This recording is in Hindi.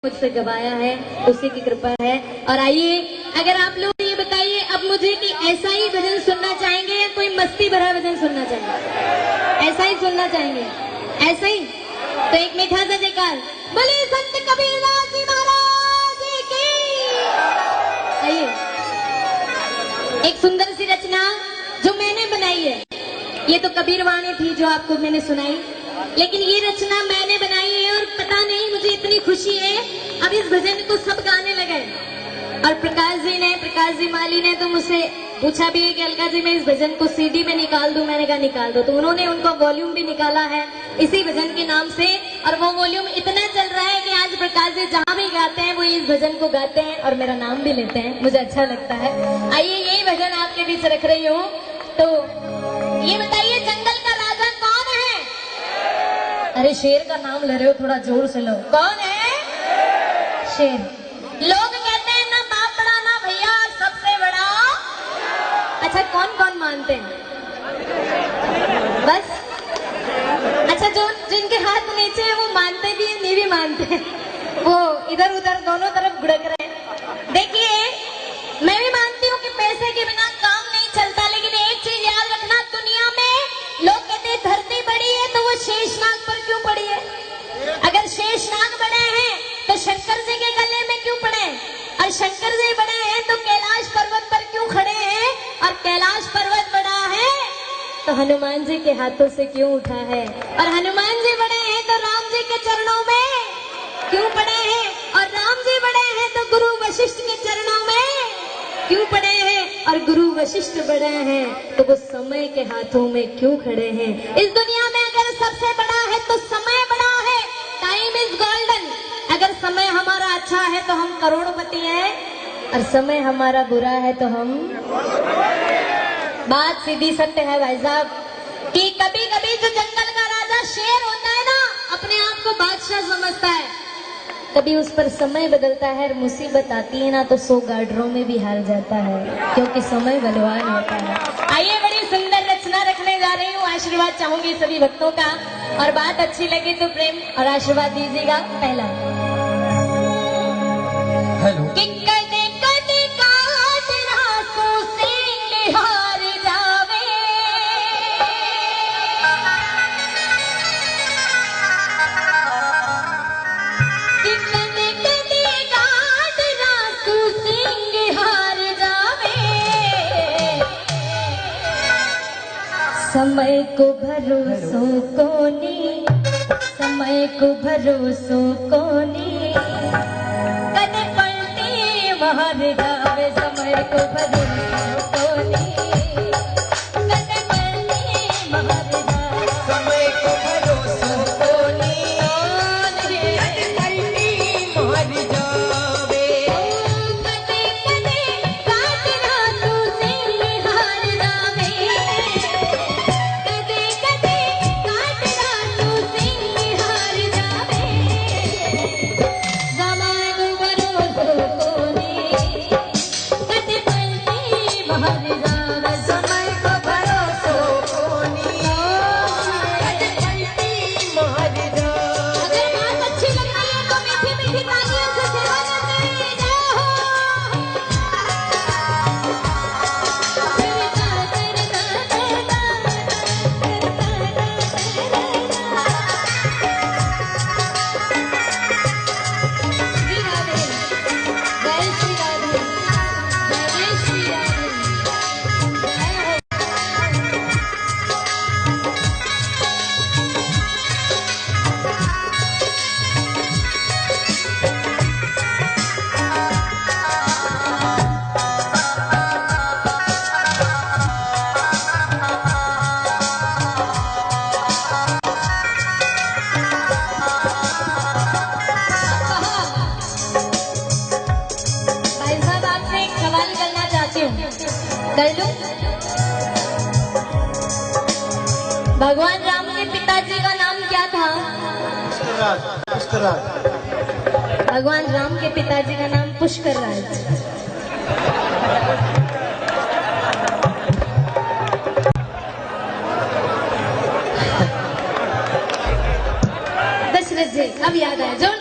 मुझसे गवाया है, उसी की कृपा है। और आइए, अगर आप लोग ये बताइए अब मुझे कि ऐसा ही भजन सुनना चाहेंगे या कोई मस्ती भरा भजन सुनना चाहेंगे? ऐसा ही सुनना चाहेंगे? ऐसा ही? तो एक मीठा सा जयकार बोले संत कबीरदास जी महाराज की। आइए, एक सुंदर सी रचना जो मैंने बनाई है, ये तो कबीर वाणी थी जो आपको मैंने सुनाई, लेकिन ये रचना मैंने बनाई है और पता नहीं मुझे इतनी खुशी है अब इस भजन को सब गाने लगे। और प्रकाश जी माली ने तो मुझसे पूछा भी है कि अलका जी मैं इस भजन को सीडी में निकाल दूं, मैंने कहा निकाल दो। तो उन्होंने उनका वॉल्यूम भी निकाला है इसी भजन के नाम से, और वो वॉल्यूम इतना चल रहा है कि आज प्रकाश जी जहाँ भी गाते हैं वो इस भजन को गाते हैं और मेरा नाम भी लेते हैं, मुझे अच्छा लगता है। आइए, यही भजन आपके बीच रख रही हूँ। तो ये बताइए, जंगल का राजा कौन है? अरे शेर का नाम ले रहे हो, थोड़ा जोर से लो। कौन है? शेर। लोग कहते हैं ना बाप बड़ा ना भैया सबसे बड़ा। अच्छा, कौन कौन मानते हैं? बस अच्छा, जो जिनके हाथ नीचे है वो मानते भी है, नहीं भी मानते हैं, वो इधर उधर दोनों तरफ गुड़क रहे हैं। देखिए, मैं भी मानती हूँ कि पैसे के बिना काम नहीं चलता, लेकिन एक चीज याद रखना, दुनिया में लोग कहते हैं धरती बड़ी है तो वो शेषनाग पर क्यों पड़ी है? अगर शेषनाग बड़े हैं तो शंकर जी के गले में क्यों पड़े? और शंकर जी बड़े हैं तो कैलाश पर्वत पर क्यों खड़े हैं? और कैलाश पर्वत बड़ा है तो हनुमान जी के हाथों से क्यों उठा है? और हनुमान जी बड़े हैं तो राम जी के चरणों में क्यों पड़े हैं? और राम जी बड़े हैं तो गुरु वशिष्ठ के चरणों में क्यों पड़े हैं? और गुरु वशिष्ठ बड़े हैं तो वो समय के हाथों में क्यों खड़े हैं? इस दुनिया में अगर सबसे बड़ा है तो समय बड़ा है। Time is golden. अगर समय हमारा अच्छा है तो हम करोड़पति हैं, और समय हमारा बुरा है तो हम। बात सीधी सत्य है भाई साहब कि कभी कभी जो जंगल का राजा शेर होता है ना, अपने आप को बादशाह समझता है, कभी उस पर समय बदलता है और मुसीबत आती है ना तो 100 गार्डरों में भी हार जाता है, क्योंकि समय बलवान होता है। आइए, बड़ी सुंदर रचना रखने जा रही हूँ, आशीर्वाद चाहूंगी सभी भक्तों का, और बात अच्छी लगी तो प्रेम और आशीर्वाद दीजिएगा। पहला हेलो समय को भरोसो कोनी, समय को भरोसो कोनी, कद पलटी बाहर जावे। समय को भरोसो कोनी, कद पलटी बाहर जावे। समय को भरोसो कोनी, कद पलटी बाहर जावे। कदे कदे काट रातों से हार जावे। कदे कदे काट रातों से हार जावे। समय को भरोसो कोनी, कद पलटी बाहर जावे। समय को भरोसो कोनी, कद पलटी बाहर जावे। अगर बात अच्छी लग रही है तो मीठी मीठी तालियों से सेवा करते हुए जय हो। श्री राधे, जय श्री राधे, जय श्री राधे, जय हो। भाई साहब, आपसे एक सवाल करना चाहती हूँ, कर लूं? भगवान राम के पिताजी का नाम क्या था? पुष्कराज। भगवान राम के पिताजी का नाम पुष्कर राज। दशरथ जी, अब याद आया। जोर